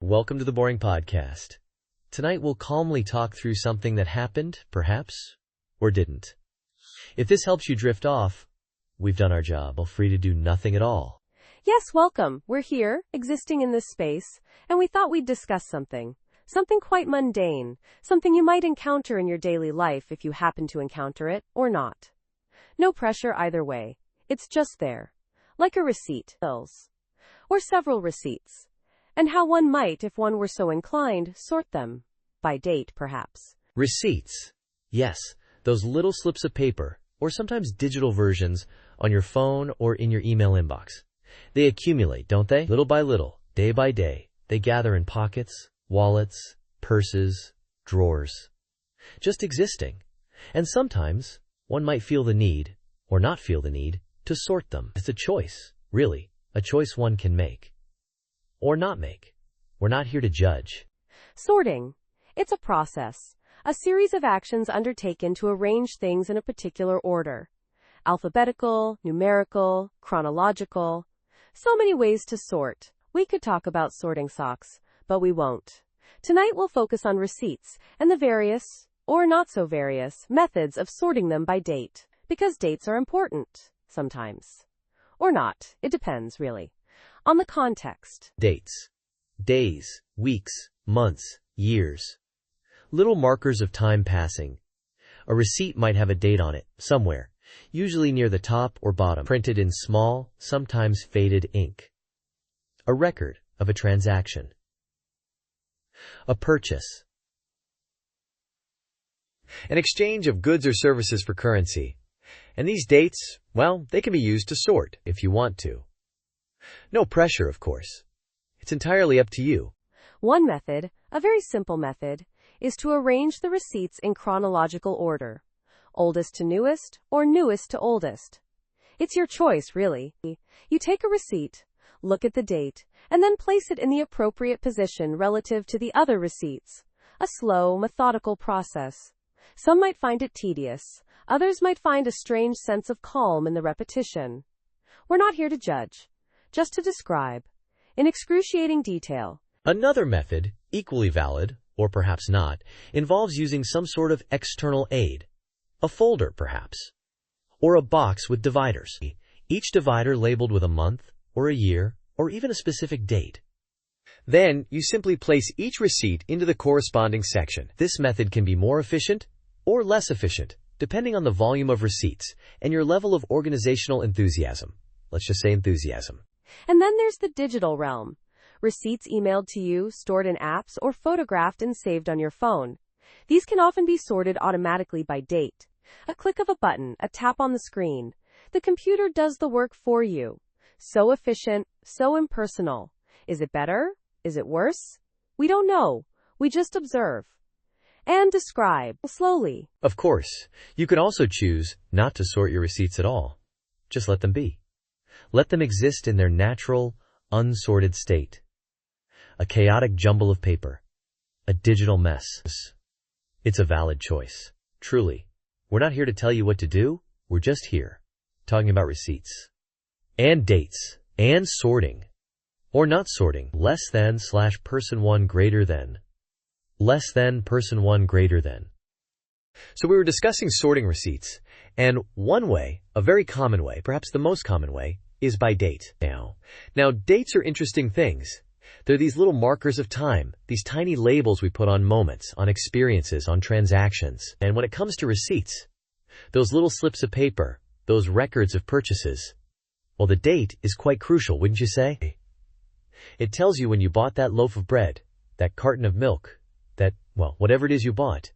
Welcome to the Boring Podcast. Tonight we'll calmly talk through something that happened, perhaps, or didn't. If this helps you drift off, we've done our job. Feel free to do nothing at all. Yes, welcome. We're here, existing in this space, and we thought we'd discuss something quite mundane, something you might encounter in your daily life if you happen to encounter it, or not. No pressure either way. It's just there. Like a receipt, bills, or several receipts. And how one might, if one were so inclined, sort them. By date, perhaps. Receipts. Yes, those little slips of paper, or sometimes digital versions, on your phone or in your email inbox. They accumulate, don't they? Little by little, day by day, they gather in pockets, wallets, purses, drawers. Just existing. And sometimes, one might feel the need, or not feel the need, to sort them. It's a choice, really, a choice one can make. Or not make. We're not here to judge. Sorting. It's a process. A series of actions undertaken to arrange things in a particular order. Alphabetical, numerical, chronological. So many ways to sort. We could talk about sorting socks, but we won't. Tonight we'll focus on receipts and the various, or not so various, methods of sorting them by date. Because dates are important, sometimes. Or not. It depends, really. On the context. Dates. Days, weeks, months, years. Little markers of time passing. A receipt might have a date on it, somewhere, usually near the top or bottom, printed in small, sometimes faded ink. A record of a transaction. A purchase. An exchange of goods or services for currency. And these dates, well, they can be used to sort if you want to. No pressure, of course. It's entirely up to you. One method, a very simple method, is to arrange the receipts in chronological order. Oldest to newest, or newest to oldest. It's your choice, really. You take a receipt, look at the date, and then place it in the appropriate position relative to the other receipts. A slow, methodical process. Some might find it tedious. Others might find a strange sense of calm in the repetition. We're not here to judge. Just to describe, in excruciating detail. Another method, equally valid, or perhaps not, involves using some sort of external aid. A folder, perhaps. Or a box with dividers. Each divider labeled with a month, or a year, or even a specific date. Then, you simply place each receipt into the corresponding section. This method can be more efficient, or less efficient, depending on the volume of receipts, and your level of organizational enthusiasm. Let's just say enthusiasm. And then there's the digital realm. Receipts emailed to you, stored in apps, or photographed and saved on your phone. These can often be sorted automatically by date. A click of a button, a tap on the screen. The computer does the work for you. So efficient, so impersonal. Is it better? Is it worse? We don't know. We just observe. And describe, slowly. Of course, you can also choose not to sort your receipts at all. Just let them be. Let them exist in their natural, unsorted state. A chaotic jumble of paper. A digital mess. It's a valid choice. Truly. We're not here to tell you what to do. We're just here, talking about receipts. And dates. And sorting. Or not sorting. Less than / person one greater than. Less than person one greater than. So we were discussing sorting receipts. And one way, a very common way, perhaps the most common way, is by date. Now, dates are interesting things. They're these little markers of time, these tiny labels we put on moments, on experiences, on transactions. And when it comes to receipts, those little slips of paper, those records of purchases, well, the date is quite crucial, wouldn't you say? It tells you when you bought that loaf of bread, that carton of milk, that, well, whatever it is you bought.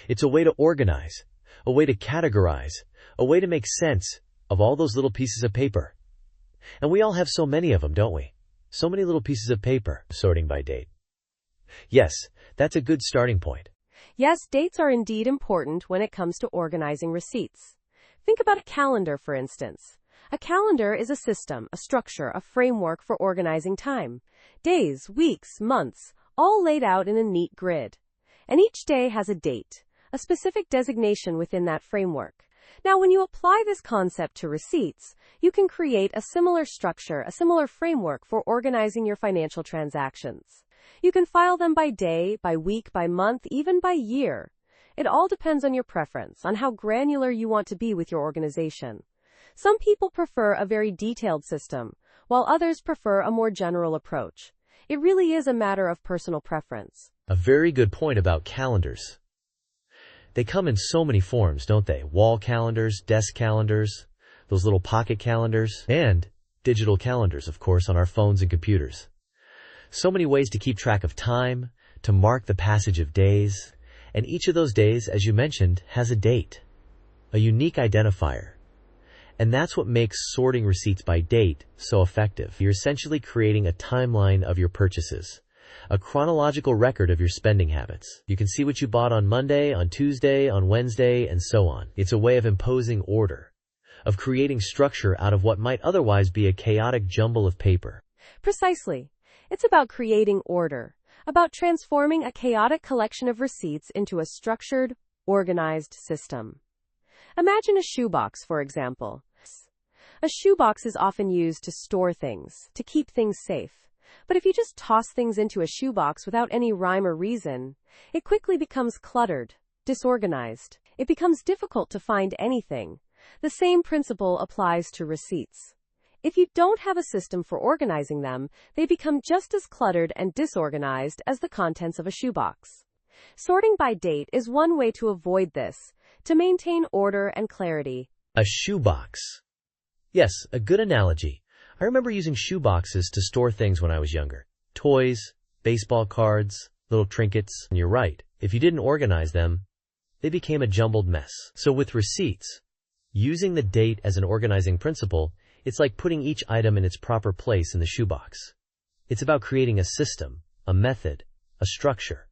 It's a way to organize, a way to categorize, a way to make sense of all those little pieces of paper. And we all have so many of them, don't we? So many little pieces of paper. Sorting by date. Yes, that's a good starting point. Yes, dates are indeed important when it comes to organizing receipts. Think about a calendar, for instance. A calendar is a system, a structure, a framework for organizing time. Days, weeks, months, all laid out in a neat grid. And each day has a date, a specific designation within that framework. Now, when you apply this concept to receipts, you can create a similar structure, a similar framework for organizing your financial transactions. You can file them by day, by week, by month, even by year. It all depends on your preference, on how granular you want to be with your organization. Some people prefer a very detailed system, while others prefer a more general approach. It really is a matter of personal preference. A very good point about calendars. They come in so many forms, don't they? Wall calendars, desk calendars, those little pocket calendars, and digital calendars, of course, on our phones and computers. So many ways to keep track of time, to mark the passage of days, and each of those days, as you mentioned, has a date, a unique identifier. And that's what makes sorting receipts by date so effective. You're essentially creating a timeline of your purchases, a chronological record of your spending habits. You can see what you bought on Monday, on Tuesday, on Wednesday, and so on. It's a way of imposing order, of creating structure out of what might otherwise be a chaotic jumble of paper. Precisely. It's about creating order, about transforming a chaotic collection of receipts into a structured, organized system. Imagine a shoebox, for example. A shoebox is often used to store things, to keep things safe. But if you just toss things into a shoebox without any rhyme or reason, it quickly becomes cluttered, disorganized. It becomes difficult to find anything. The same principle applies to receipts. If you don't have a system for organizing them, they become just as cluttered and disorganized as the contents of a shoebox. Sorting by date is one way to avoid this, to maintain order and clarity. A shoebox. Yes, a good analogy. I remember using shoeboxes to store things when I was younger. Toys, baseball cards, little trinkets. And you're right, if you didn't organize them, they became a jumbled mess. So with receipts, using the date as an organizing principle, it's like putting each item in its proper place in the shoebox. It's about creating a system, a method, a structure.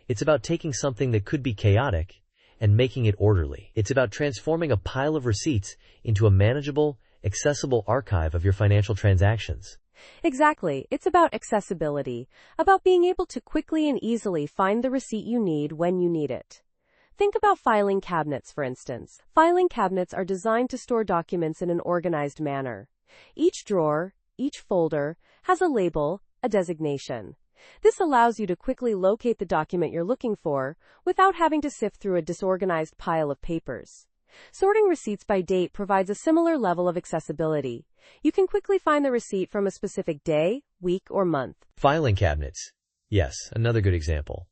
It's about taking something that could be chaotic and making it orderly. It's about transforming a pile of receipts into a manageable, accessible archive of your financial transactions. Exactly. It's about accessibility, about being able to quickly and easily find the receipt you need when you need it. Think about filing cabinets, for instance. Filing cabinets are designed to store documents in an organized manner. Each drawer, each folder, has a label, a designation. This allows you to quickly locate the document you're looking for without having to sift through a disorganized pile of papers. Sorting receipts by date provides a similar level of accessibility. You can quickly find the receipt from a specific day, week, or month. Filing cabinets. Yes, another good example.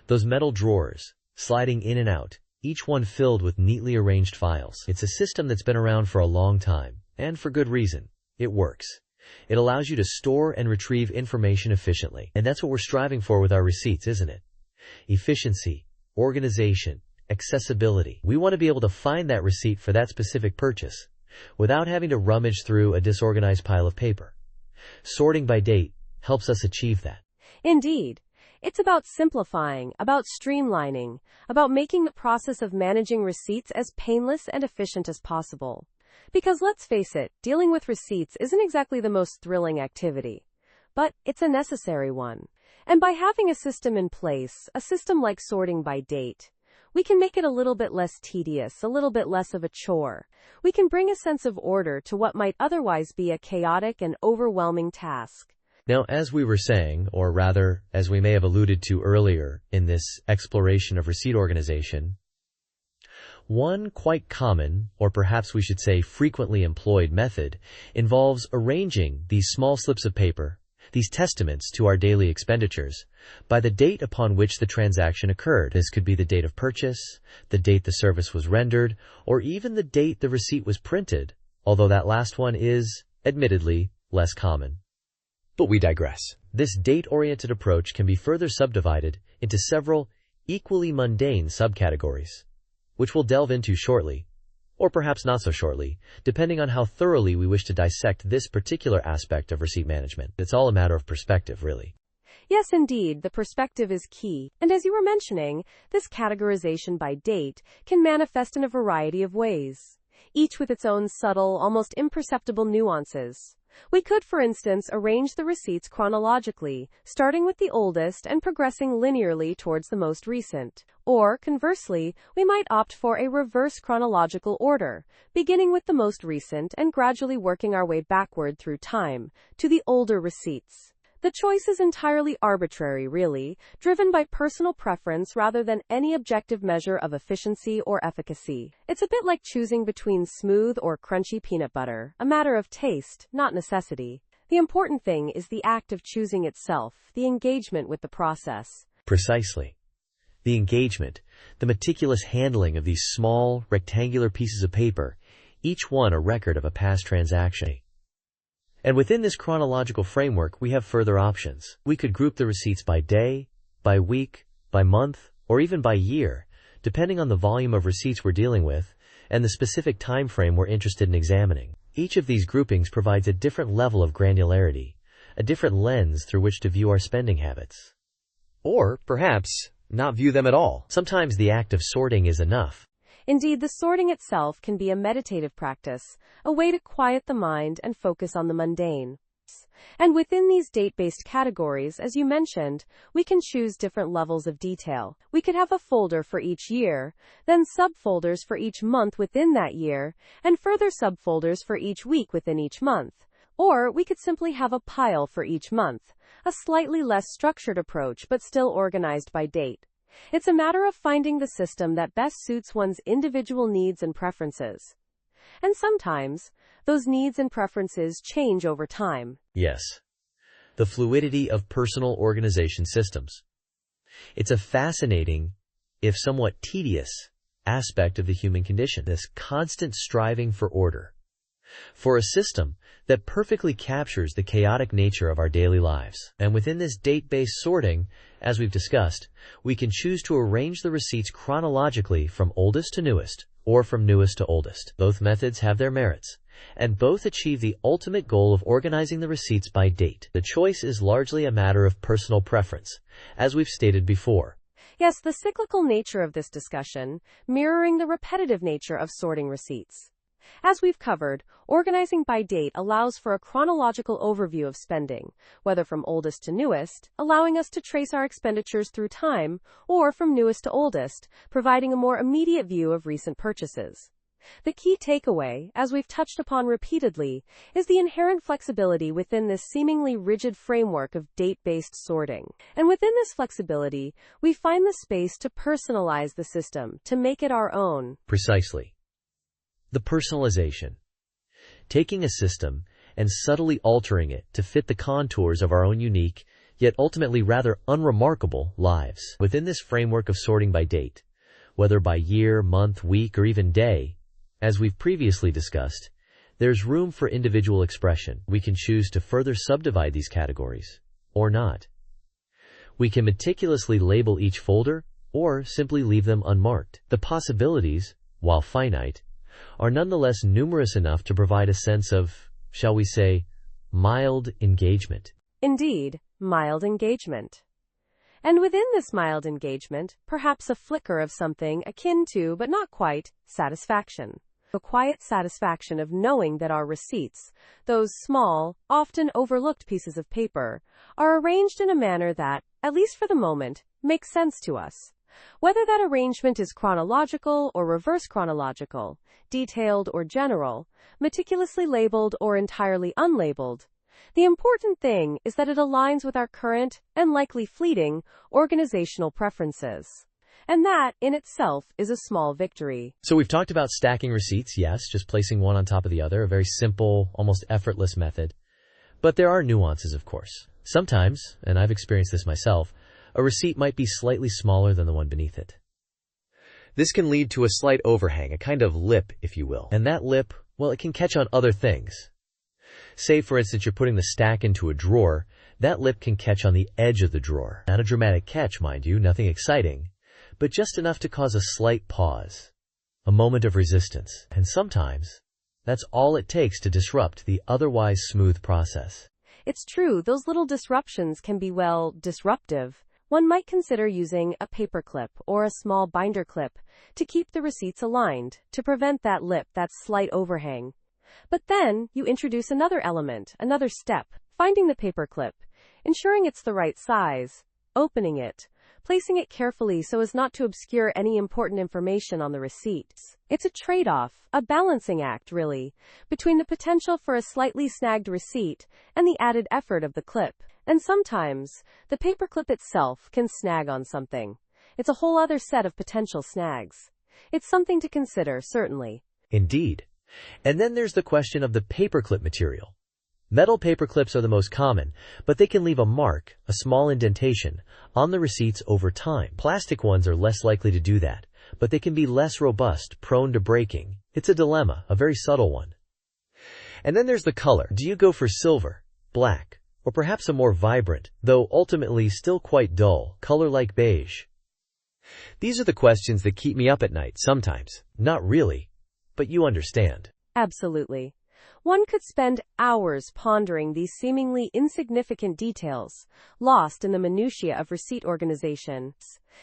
Those metal drawers, sliding in and out, each one filled with neatly arranged files. It's a system that's been around for a long time, and for good reason. It works. It allows you to store and retrieve information efficiently. And that's what we're striving for with our receipts, isn't it? Efficiency, organization, accessibility. We want to be able to find that receipt for that specific purchase without having to rummage through a disorganized pile of paper. Sorting by date helps us achieve that. Indeed. It's about simplifying, about streamlining, about making the process of managing receipts as painless and efficient as possible. Because let's face it, dealing with receipts isn't exactly the most thrilling activity, but it's a necessary one. And by having a system in place, a system like sorting by date, we can make it a little bit less tedious, a little bit less of a chore. We can bring a sense of order to what might otherwise be a chaotic and overwhelming task. Now, as we were saying, or rather, as we may have alluded to earlier in this exploration of receipt organization, one quite common, or perhaps we should say frequently employed method, involves arranging these small slips of paper, these testaments to our daily expenditures, by the date upon which the transaction occurred. This could be the date of purchase, the date the service was rendered, or even the date the receipt was printed, although that last one is, admittedly, less common. But we digress. This date-oriented approach can be further subdivided into several equally mundane subcategories, which we'll delve into shortly, or perhaps not so shortly, depending on how thoroughly we wish to dissect this particular aspect of receipt management. It's all a matter of perspective, really. Yes, indeed, the perspective is key. And as you were mentioning, this categorization by date can manifest in a variety of ways, each with its own subtle, almost imperceptible nuances. We could, for instance, arrange the receipts chronologically, starting with the oldest and progressing linearly towards the most recent. Or, conversely, we might opt for a reverse chronological order, beginning with the most recent and gradually working our way backward through time, to the older receipts. The choice is entirely arbitrary, really, driven by personal preference rather than any objective measure of efficiency or efficacy. It's a bit like choosing between smooth or crunchy peanut butter, a matter of taste, not necessity. The important thing is the act of choosing itself, the engagement with the process. Precisely. The engagement, the meticulous handling of these small, rectangular pieces of paper, each one a record of a past transaction. And within this chronological framework, we have further options. We could group the receipts by day, by week, by month, or even by year, depending on the volume of receipts we're dealing with and the specific time frame we're interested in examining. Each of these groupings provides a different level of granularity, a different lens through which to view our spending habits. Or, perhaps, not view them at all. Sometimes the act of sorting is enough. Indeed, the sorting itself can be a meditative practice, a way to quiet the mind and focus on the mundane. And within these date-based categories, as you mentioned, we can choose different levels of detail. We could have a folder for each year, then subfolders for each month within that year, and further subfolders for each week within each month. Or we could simply have a pile for each month, a slightly less structured approach but still organized by date. It's a matter of finding the system that best suits one's individual needs and preferences. And sometimes, those needs and preferences change over time. Yes. The fluidity of personal organization systems. It's a fascinating, if somewhat tedious, aspect of the human condition, this constant striving for order. For a system that perfectly captures the chaotic nature of our daily lives. And within this date-based sorting, as we've discussed, we can choose to arrange the receipts chronologically from oldest to newest, or from newest to oldest. Both methods have their merits, and both achieve the ultimate goal of organizing the receipts by date. The choice is largely a matter of personal preference, as we've stated before. Yes, the cyclical nature of this discussion, mirroring the repetitive nature of sorting receipts. As we've covered, organizing by date allows for a chronological overview of spending, whether from oldest to newest, allowing us to trace our expenditures through time, or from newest to oldest, providing a more immediate view of recent purchases. The key takeaway, as we've touched upon repeatedly, is the inherent flexibility within this seemingly rigid framework of date-based sorting. And within this flexibility, we find the space to personalize the system, to make it our own. Precisely. The personalization. Taking a system and subtly altering it to fit the contours of our own unique, yet ultimately rather unremarkable, lives. Within this framework of sorting by date, whether by year, month, week, or even day, as we've previously discussed, there's room for individual expression. We can choose to further subdivide these categories, or not. We can meticulously label each folder, or simply leave them unmarked. The possibilities, while finite, are nonetheless numerous enough to provide a sense of, shall we say, mild engagement. Indeed, mild engagement. And within this mild engagement, perhaps a flicker of something akin to, but not quite, satisfaction. The quiet satisfaction of knowing that our receipts, those small, often overlooked pieces of paper, are arranged in a manner that, at least for the moment, makes sense to us. Whether that arrangement is chronological or reverse chronological, detailed or general, meticulously labeled or entirely unlabeled, the important thing is that it aligns with our current, and likely fleeting, organizational preferences. And that, in itself, is a small victory. So we've talked about stacking receipts, yes, just placing one on top of the other, a very simple, almost effortless method. But there are nuances, of course. Sometimes, and I've experienced this myself, a receipt might be slightly smaller than the one beneath it. This can lead to a slight overhang, a kind of lip, if you will. And that lip, well, it can catch on other things. Say, for instance, you're putting the stack into a drawer, that lip can catch on the edge of the drawer. Not a dramatic catch, mind you, nothing exciting, but just enough to cause a slight pause, a moment of resistance. And sometimes, that's all it takes to disrupt the otherwise smooth process. It's true, those little disruptions can be, well, disruptive. One might consider using a paper clip or a small binder clip to keep the receipts aligned, to prevent that lip, that slight overhang. But then, you introduce another element, another step, finding the paperclip, ensuring it's the right size, opening it, placing it carefully so as not to obscure any important information on the receipts. It's a trade-off, a balancing act, really, between the potential for a slightly snagged receipt and the added effort of the clip. And sometimes, the paperclip itself can snag on something. It's a whole other set of potential snags. It's something to consider, certainly. Indeed. And then there's the question of the paperclip material. Metal paperclips are the most common, but they can leave a mark, a small indentation, on the receipts over time. Plastic ones are less likely to do that, but they can be less robust, prone to breaking. It's a dilemma, a very subtle one. And then there's the color. Do you go for silver, black, or perhaps a more vibrant, though ultimately still quite dull, color like beige? These are the questions that keep me up at night sometimes. Not really, but you understand. Absolutely. One could spend hours pondering these seemingly insignificant details, lost in the minutiae of receipt organization.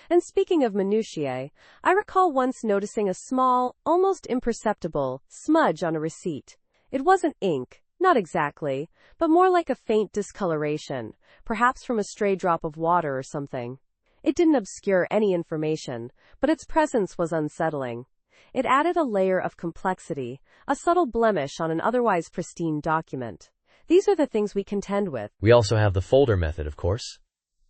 And speaking of minutiae, I recall once noticing a small, almost imperceptible, smudge on a receipt. It wasn't ink, not exactly, but more like a faint discoloration, perhaps from a stray drop of water or something. It didn't obscure any information, but its presence was unsettling. It added a layer of complexity, a subtle blemish on an otherwise pristine document. These are the things we contend with. We also have the folder method, of course.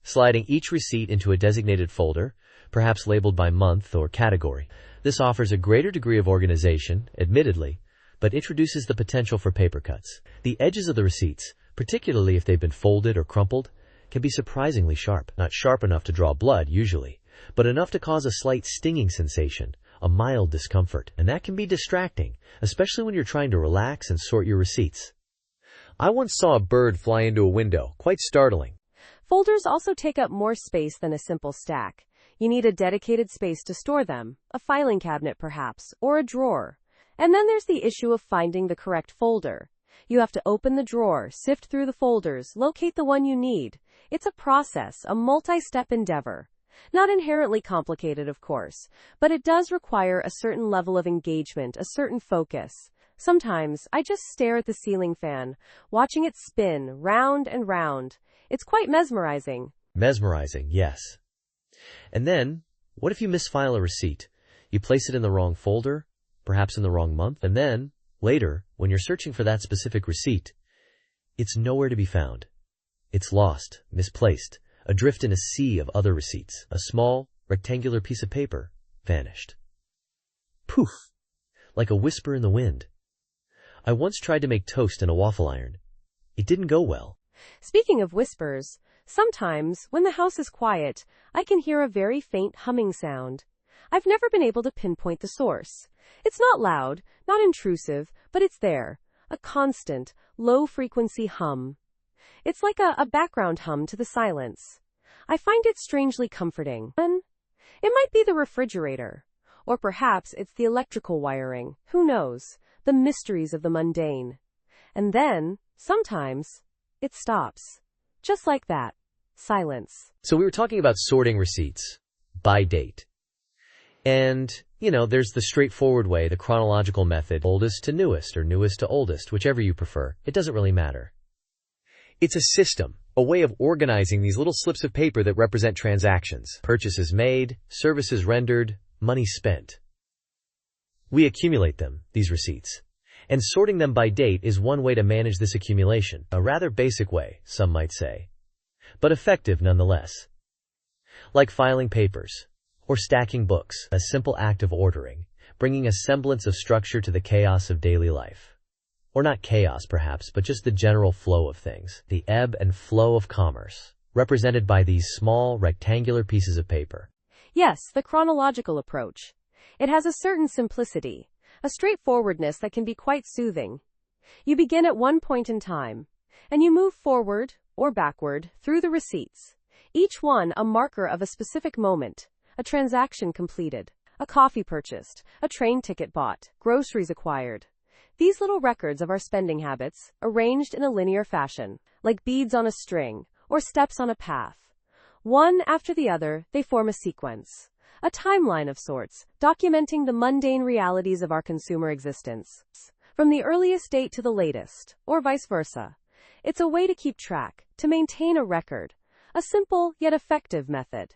Sliding each receipt into a designated folder, perhaps labeled by month or category. This offers a greater degree of organization, admittedly, but introduces the potential for paper cuts. The edges of the receipts, particularly if they've been folded or crumpled, can be surprisingly sharp. Not sharp enough to draw blood, usually, but enough to cause a slight stinging sensation, a mild discomfort, and that can be distracting, especially when you're trying to relax and sort your receipts. I once saw a bird fly into a window, quite startling. Folders also take up more space than a simple stack. You need a dedicated space to store them, a filing cabinet perhaps, or a drawer. And then there's the issue of finding the correct folder. You have to open the drawer, sift through the folders, locate the one you need. It's a process, a multi-step endeavor. Not inherently complicated, of course, but it does require a certain level of engagement, a certain focus. Sometimes, I just stare at the ceiling fan, watching it spin round and round. It's quite mesmerizing. Mesmerizing, yes. And then, what if you misfile a receipt? You place it in the wrong folder, perhaps in the wrong month, and then, later, when you're searching for that specific receipt, it's nowhere to be found. It's lost, misplaced, adrift in a sea of other receipts. A small, rectangular piece of paper vanished. Poof! Like a whisper in the wind. I once tried to make toast in a waffle iron. It didn't go well. Speaking of whispers, sometimes, when the house is quiet, I can hear a very faint humming sound. I've never been able to pinpoint the source. It's not loud, not intrusive, but it's there. A constant, low-frequency hum. It's like a background hum to the silence. I find it strangely comforting. It might be the refrigerator. Or perhaps it's the electrical wiring. Who knows? The mysteries of the mundane. And then, sometimes, it stops. Just like that. Silence. So we were talking about sorting receipts by date. And, there's the straightforward way, the chronological method, oldest to newest or newest to oldest, whichever you prefer. It doesn't really matter. It's a system, a way of organizing these little slips of paper that represent transactions, purchases made, services rendered, money spent. We accumulate them, these receipts. And sorting them by date is one way to manage this accumulation, a rather basic way, some might say, but effective nonetheless. Like filing papers, or stacking books, a simple act of ordering, bringing a semblance of structure to the chaos of daily life. Or not chaos, perhaps, but just the general flow of things, the ebb and flow of commerce, represented by these small, rectangular pieces of paper. Yes, the chronological approach. It has a certain simplicity, a straightforwardness that can be quite soothing. You begin at one point in time, and you move forward, or backward, through the receipts, each one a marker of a specific moment, a transaction completed, a coffee purchased, a train ticket bought, groceries acquired. These little records of our spending habits, arranged in a linear fashion, like beads on a string, or steps on a path. One after the other, they form a sequence, a timeline of sorts, documenting the mundane realities of our consumer existence. from the earliest date to the latest, or vice versa. It's a way to keep track, to maintain a record. A simple yet effective method.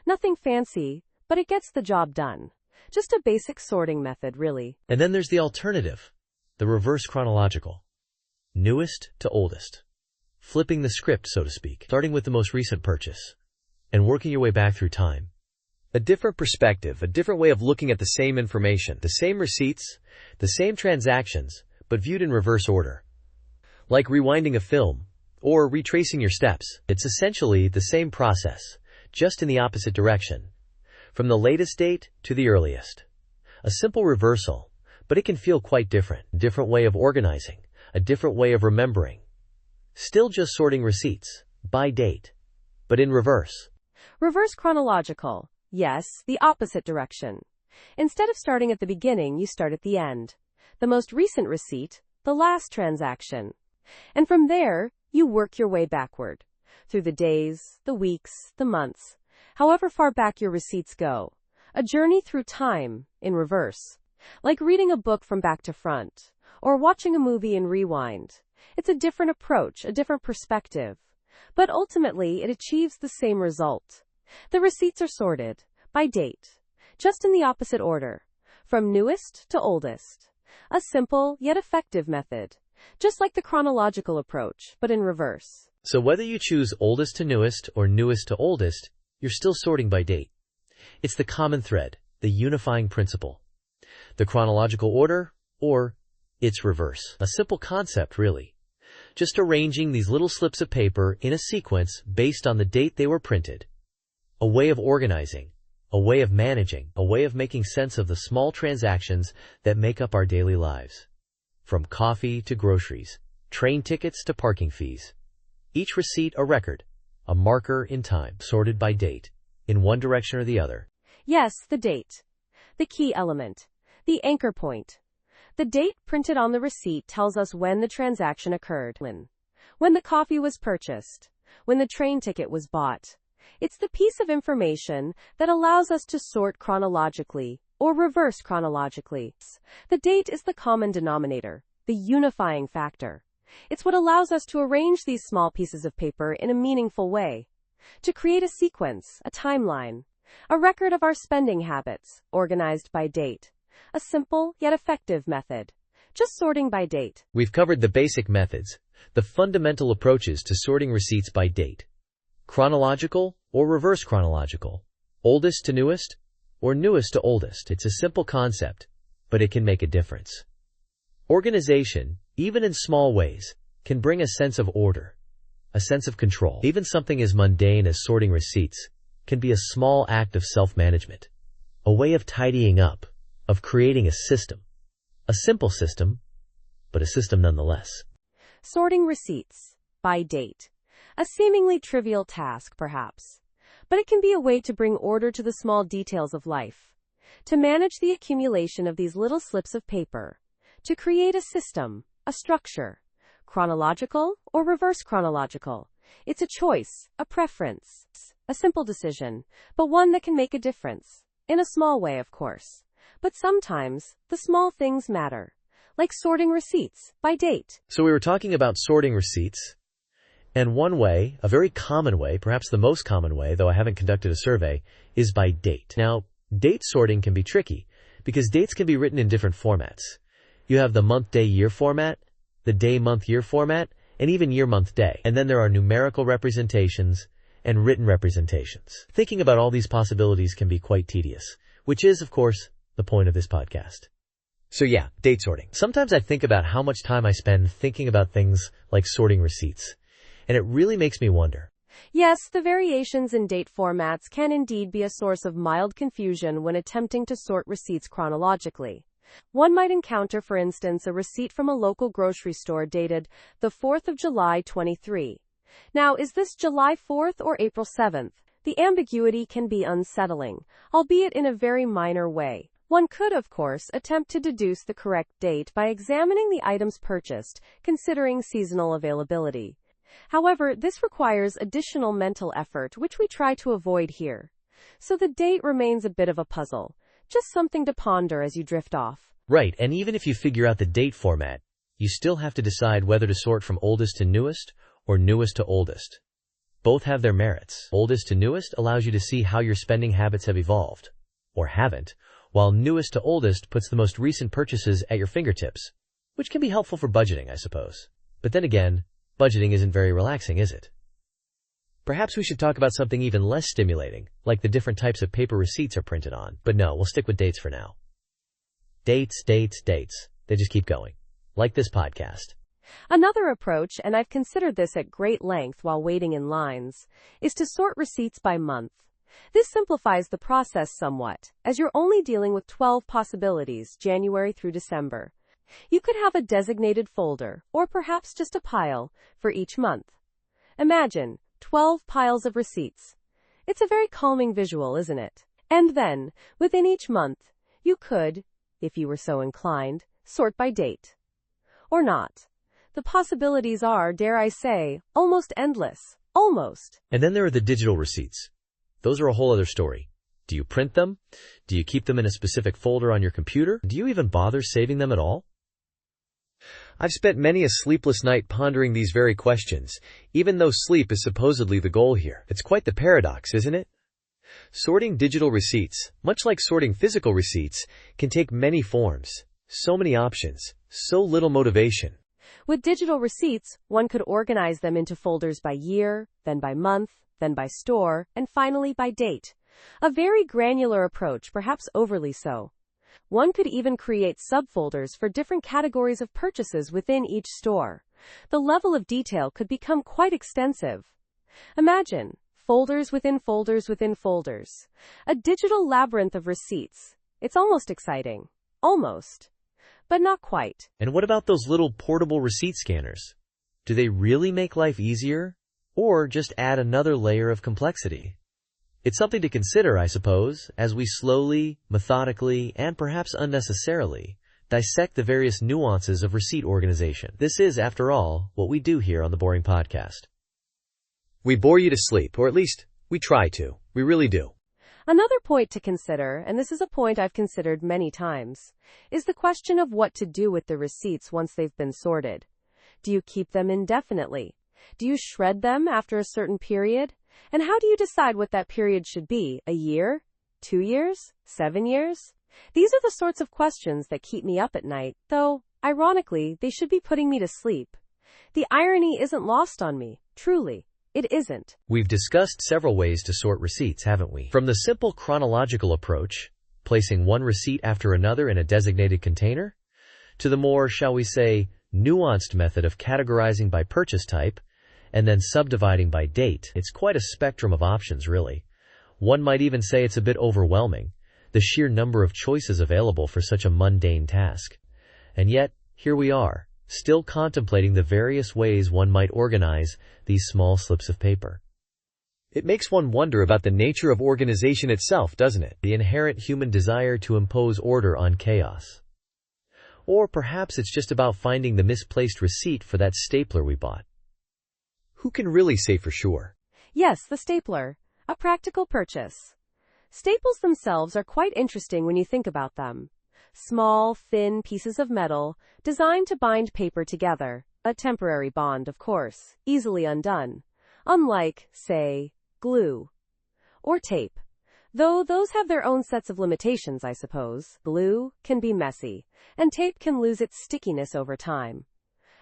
Nothing fancy, but it gets the job done. Just a basic sorting method, really. And then there's the alternative, the reverse chronological. Newest to oldest. Flipping the script, so to speak, starting with the most recent purchase and working your way back through time. A different perspective, a different way of looking at the same information, the same receipts, the same transactions, but viewed in reverse order. Like rewinding a film or retracing your steps. It's essentially the same process, just in the opposite direction. From the latest date to the earliest. A simple reversal, but it can feel quite different. A different way of organizing, a different way of remembering. Still just sorting receipts, by date, but in reverse. Reverse chronological. Yes, the opposite direction. Instead of starting at the beginning, you start at the end. The most recent receipt, the last transaction. And from there, you work your way backward. Through the days, the weeks, the months. However far back your receipts go. A journey through time, in reverse. Like reading a book from back to front. Or watching a movie in rewind. It's a different approach, a different perspective. But ultimately, it achieves the same result. The receipts are sorted, by date. Just in the opposite order. From newest to oldest. A simple, yet effective method. Just like the chronological approach, but in reverse. So whether you choose oldest to newest or newest to oldest, you're still sorting by date. It's the common thread, the unifying principle. The chronological order, or its reverse. A simple concept, really. Just arranging these little slips of paper in a sequence based on the date they were printed. A way of organizing, a way of managing, a way of making sense of the small transactions that make up our daily lives. From coffee to groceries, train tickets to parking fees. Each receipt a record, a marker in time, sorted by date, in one direction or the other. Yes, the date. The key element. The anchor point. The date printed on the receipt tells us when the transaction occurred. When the coffee was purchased. When the train ticket was bought. It's the piece of information that allows us to sort chronologically, or reverse chronologically. The date is the common denominator, the unifying factor. It's what allows us to arrange these small pieces of paper in a meaningful way. To create a sequence, a timeline, a record of our spending habits, organized by date. A simple yet effective method. Just sorting by date. We've covered the basic methods, the fundamental approaches to sorting receipts by date. Chronological or reverse chronological. Oldest to newest or newest to oldest. It's a simple concept, but it can make a difference. Organization, even in small ways, can bring a sense of order, a sense of control. Even something as mundane as sorting receipts can be a small act of self-management, a way of tidying up, of creating a system. A simple system, but a system nonetheless. Sorting receipts by date. A seemingly trivial task, perhaps. But it can be a way to bring order to the small details of life. To manage the accumulation of these little slips of paper. To create a system, a structure. Chronological or reverse chronological. It's a choice, a preference, a simple decision, but one that can make a difference. In a small way, of course. But sometimes, the small things matter. Like sorting receipts by date. So we were talking about sorting receipts. And one way, a very common way, perhaps the most common way, though I haven't conducted a survey, is by date. Now, date sorting can be tricky because dates can be written in different formats. You have the month-day-year format, the day-month-year format, and even year-month-day. And then there are numerical representations and written representations. Thinking about all these possibilities can be quite tedious, which is, of course, the point of this podcast. So yeah, date sorting. Sometimes I think about how much time I spend thinking about things like sorting receipts, and it really makes me wonder. Yes, the variations in date formats can indeed be a source of mild confusion when attempting to sort receipts chronologically. One might encounter, for instance, a receipt from a local grocery store dated the 4th of July 23. Now, is this July 4th or April 7th? The ambiguity can be unsettling, albeit in a very minor way. One could, of course, attempt to deduce the correct date by examining the items purchased, considering seasonal availability. However, this requires additional mental effort, which we try to avoid here. So the date remains a bit of a puzzle, just something to ponder as you drift off. Right, and even if you figure out the date format, you still have to decide whether to sort from oldest to newest or newest to oldest. Both have their merits. Oldest to newest allows you to see how your spending habits have evolved, or haven't, while newest to oldest puts the most recent purchases at your fingertips, which can be helpful for budgeting, I suppose. But then again, budgeting isn't very relaxing, is it? Perhaps we should talk about something even less stimulating, like the different types of paper receipts are printed on. But no, we'll stick with dates for now. Dates, dates, dates. They just keep going. Like this podcast. Another approach, and I've considered this at great length while waiting in lines, is to sort receipts by month. This simplifies the process somewhat, as you're only dealing with 12 possibilities, January through December. You could have a designated folder, or perhaps just a pile, for each month. Imagine 12 piles of receipts. It's a very calming visual, isn't it? And then, within each month, you could, if you were so inclined, sort by date. Or not. The possibilities are, dare I say, almost endless. Almost. And then there are the digital receipts. Those are a whole other story. Do you print them? Do you keep them in a specific folder on your computer? Do you even bother saving them at all? I've spent many a sleepless night pondering these very questions, even though sleep is supposedly the goal here. It's quite the paradox, isn't it? Sorting digital receipts, much like sorting physical receipts, can take many forms. So many options, so little motivation. With digital receipts, one could organize them into folders by year, then by month, then by store, and finally by date. A very granular approach, perhaps overly so. One could even create subfolders for different categories of purchases within each store. The level of detail could become quite extensive. Imagine folders within folders within folders. A digital labyrinth of receipts. It's almost exciting. Almost. But not quite. And what about those little portable receipt scanners? Do they really make life easier, or just add another layer of complexity? It's something to consider, I suppose, as we slowly, methodically, and perhaps unnecessarily, dissect the various nuances of receipt organization. This is, after all, what we do here on the Boring Podcast. We bore you to sleep, or at least, we try to. We really do. Another point to consider, and this is a point I've considered many times, is the question of what to do with the receipts once they've been sorted. Do you keep them indefinitely? Do you shred them after a certain period? And how do you decide what that period should be? A year? 2 years? 7 years? These are the sorts of questions that keep me up at night, though, ironically, they should be putting me to sleep. The irony isn't lost on me, truly. It isn't. We've discussed several ways to sort receipts, haven't we? From the simple chronological approach, placing one receipt after another in a designated container, to the more, shall we say, nuanced method of categorizing by purchase type, and then subdividing by date. It's quite a spectrum of options, really. One might even say it's a bit overwhelming, the sheer number of choices available for such a mundane task. And yet, here we are, still contemplating the various ways one might organize these small slips of paper. It makes one wonder about the nature of organization itself, doesn't it? The inherent human desire to impose order on chaos. Or perhaps it's just about finding the misplaced receipt for that stapler we bought. Who can really say for sure? Yes, the stapler. A practical purchase. Staples themselves are quite interesting when you think about them. Small, thin pieces of metal designed to bind paper together. A temporary bond, of course, easily undone. Unlike, say, glue or tape. Though those have their own sets of limitations, I suppose. Glue can be messy, and tape can lose its stickiness over time.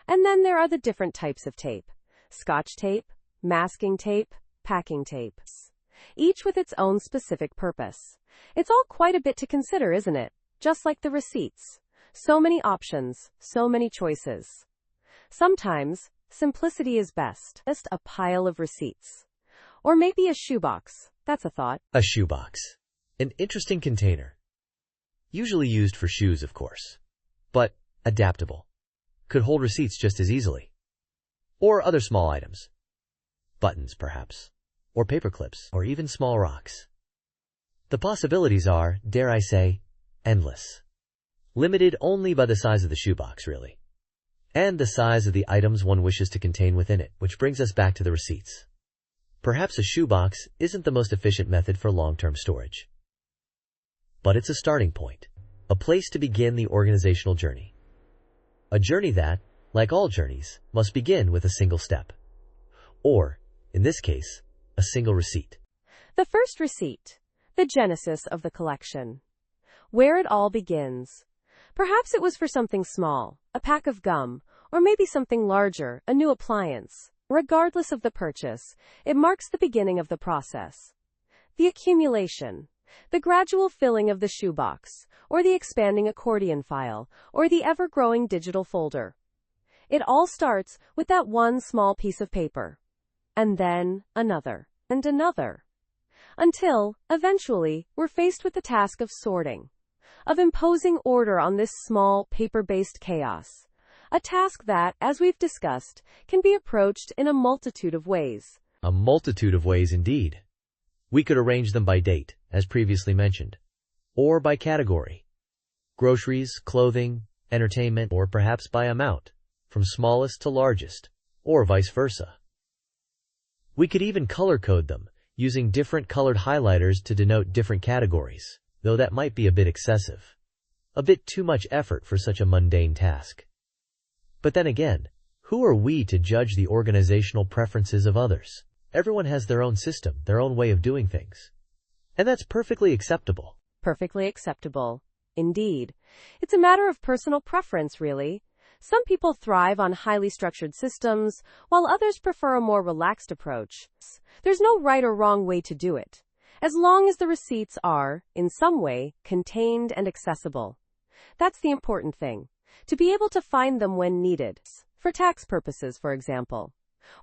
And then there are the different types of tape. Scotch tape, masking tape, packing tapes. Each with its own specific purpose. It's all quite a bit to consider, isn't it? Just like the receipts. So many options, so many choices. Sometimes, simplicity is best. Just a pile of receipts. Or maybe a shoebox. That's a thought. A shoebox. An interesting container. Usually used for shoes, of course. But adaptable. Could hold receipts just as easily. Or other small items. Buttons, perhaps. Or paper clips. Or even small rocks. The possibilities are, dare I say, endless. Limited only by the size of the shoebox, really. And the size of the items one wishes to contain within it, which brings us back to the receipts. Perhaps a shoebox isn't the most efficient method for long-term storage. But it's a starting point. a place to begin the organizational journey. A journey that, like all journeys, must begin with a single step. Or, in this case, a single receipt. The first receipt, the genesis of the collection. Where it all begins. Perhaps it was for something small, a pack of gum, or maybe something larger, a new appliance. Regardless of the purchase, it marks the beginning of the process. The accumulation, the gradual filling of the shoebox, or the expanding accordion file, or the ever-growing digital folder. It all starts with that one small piece of paper. And then another, and another. Until, eventually, we're faced with the task of sorting, of imposing order on this small, paper-based chaos. A task that, as we've discussed, can be approached in a multitude of ways. A multitude of ways indeed. We could arrange them by date, as previously mentioned, or by category. Groceries, clothing, entertainment, or perhaps by amount, from smallest to largest, or vice versa. We could even color code them, using different colored highlighters to denote different categories, though that might be a bit excessive. A bit too much effort for such a mundane task. But then again, who are we to judge the organizational preferences of others? Everyone has their own system, their own way of doing things. And that's perfectly acceptable. Perfectly acceptable. Indeed. It's a matter of personal preference, really. Some people thrive on highly structured systems, while others prefer a more relaxed approach. There's no right or wrong way to do it, as long as the receipts are, in some way, contained and accessible. That's the important thing. To be able to find them when needed, for tax purposes, for example,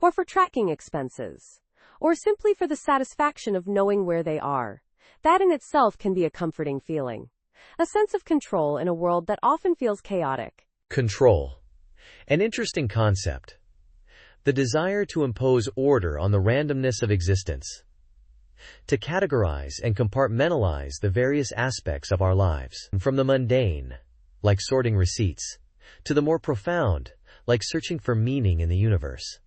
or for tracking expenses, or simply for the satisfaction of knowing where they are. That in itself can be a comforting feeling. A sense of control in a world that often feels chaotic. Control. An interesting concept. The desire to impose order on the randomness of existence. To categorize and compartmentalize the various aspects of our lives, from the mundane, like sorting receipts, to the more profound, like searching for meaning in the universe.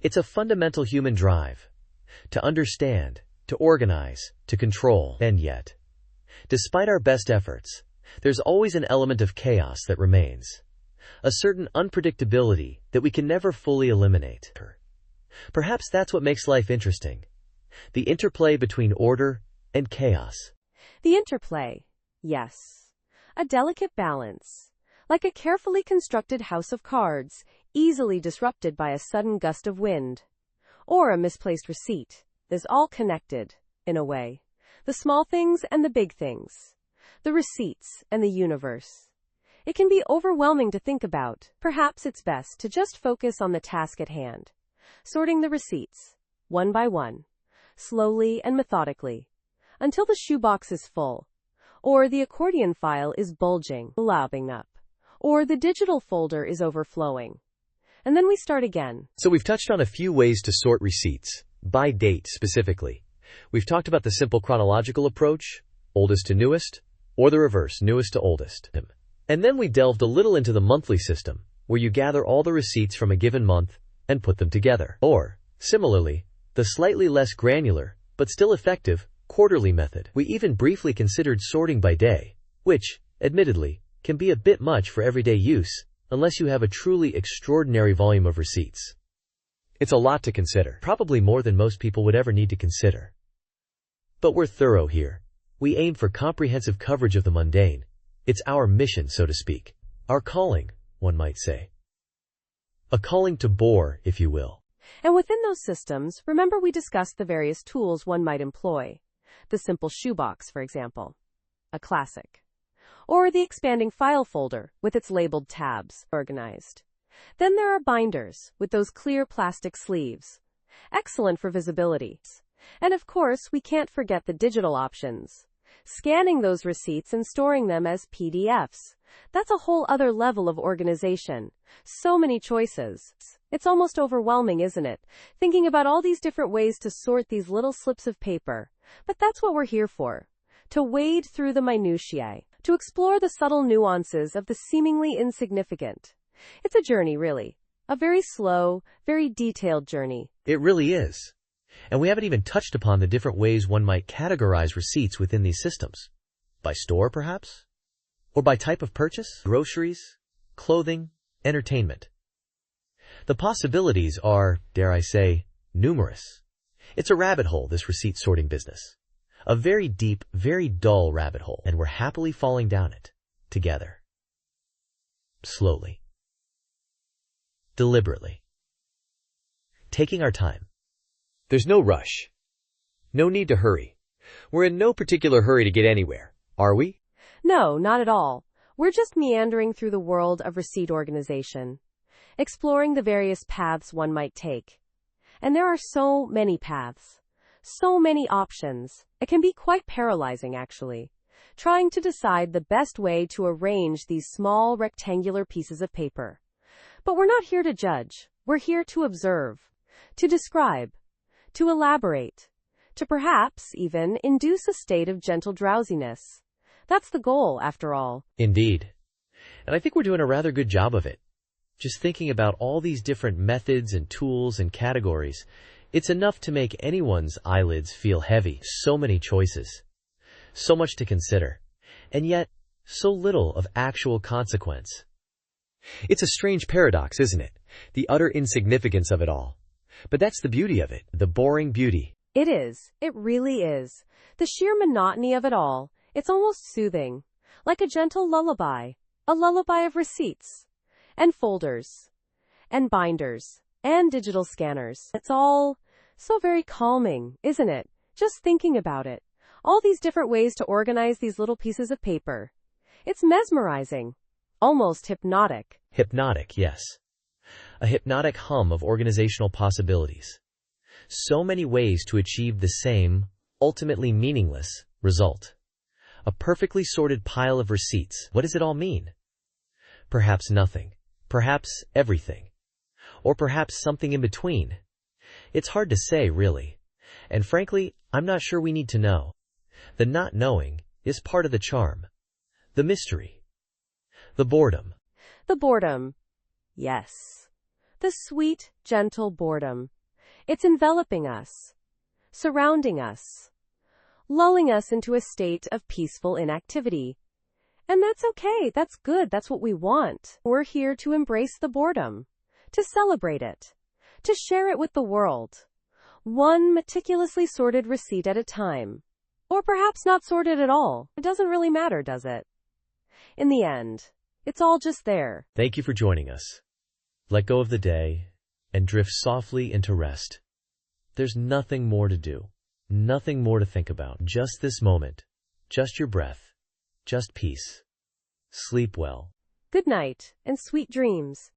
It's a fundamental human drive. To understand, to organize, to control. And yet, despite our best efforts, there's always an element of chaos that remains. A certain unpredictability that we can never fully eliminate. Perhaps that's what makes life interesting. The interplay between order and chaos. The interplay, yes. A delicate balance, like a carefully constructed house of cards, easily disrupted by a sudden gust of wind. Or a misplaced receipt, is all connected, in a way. The small things and the big things. The receipts and the universe. It can be overwhelming to think about. Perhaps it's best to just focus on the task at hand. Sorting the receipts, one by one, slowly and methodically, until the shoebox is full. Or the accordion file is bulging, lobbing up. Or the digital folder is overflowing. And then we start again. So we've touched on a few ways to sort receipts, by date specifically. We've talked about the simple chronological approach, oldest to newest, or the reverse, newest to oldest. And then we delved a little into the monthly system, where you gather all the receipts from a given month and put them together. Or, similarly, the slightly less granular, but still effective, quarterly method. We even briefly considered sorting by day, which, admittedly, can be a bit much for everyday use, unless you have a truly extraordinary volume of receipts. It's a lot to consider, probably more than most people would ever need to consider. But we're thorough here. We aim for comprehensive coverage of the mundane. It's our mission, so to speak. Our calling, one might say. A calling to bore, if you will. And within those systems, remember we discussed the various tools one might employ. The simple shoebox, for example. A classic. Or the expanding file folder, with its labeled tabs, organized. Then there are binders, with those clear plastic sleeves. Excellent for visibility. And of course, we can't forget the digital options. Scanning those receipts and storing them as PDFs. That's a whole other level of organization. So many choices. It's almost overwhelming, isn't it? Thinking about all these different ways to sort these little slips of paper. But that's what we're here for. To wade through the minutiae. To explore the subtle nuances of the seemingly insignificant. It's a journey, really. A very slow, very detailed journey. It really is. And we haven't even touched upon the different ways one might categorize receipts within these systems. By store, perhaps? Or by type of purchase? Groceries, clothing, entertainment. The possibilities are, dare I say, numerous. It's a rabbit hole, this receipt sorting business. A very deep, very dull rabbit hole, and we're happily falling down it, together. Slowly. Deliberately. Taking our time. There's no rush. No need to hurry. We're in no particular hurry to get anywhere, are we? No, not at all. We're just meandering through the world of receipt organization, exploring the various paths one might take. And there are so many paths, so many options. It can be quite paralyzing, actually, trying to decide the best way to arrange these small rectangular pieces of paper. But we're not here to judge. We're here to observe, to describe, to elaborate, to perhaps even induce a state of gentle drowsiness. That's the goal, after all. Indeed. And I think we're doing a rather good job of it. Just thinking about all these different methods and tools and categories, it's enough to make anyone's eyelids feel heavy. So many choices. So much to consider. And yet, so little of actual consequence. It's a strange paradox, isn't it? The utter insignificance of it all. But that's the beauty of it, the boring beauty. It is. It really is. The sheer monotony of it all. It's almost soothing. Like a gentle lullaby. A lullaby of receipts. And folders. And binders. And digital scanners. It's all so very calming, isn't it? Just thinking about it. All these different ways to organize these little pieces of paper. It's mesmerizing. Almost hypnotic. Hypnotic, yes. A hypnotic hum of organizational possibilities. So many ways to achieve the same, ultimately meaningless, result. A perfectly sorted pile of receipts. What does it all mean? Perhaps nothing. Perhaps everything. Or perhaps something in between. It's hard to say, really. And frankly, I'm not sure we need to know. The not knowing is part of the charm. The mystery. The boredom. The boredom. Yes. The sweet, gentle boredom. It's enveloping us. Surrounding us. Lulling us into a state of peaceful inactivity. And that's okay. That's good. That's what we want. We're here to embrace the boredom. To celebrate it. To share it with the world. One meticulously sorted receipt at a time. Or perhaps not sorted at all. It doesn't really matter, does it? In the end, it's all just there. Thank you for joining us. Let go of the day and drift softly into rest. There's nothing more to do. Nothing more to think about. Just this moment. Just your breath. Just peace. Sleep well. Good night, and sweet dreams.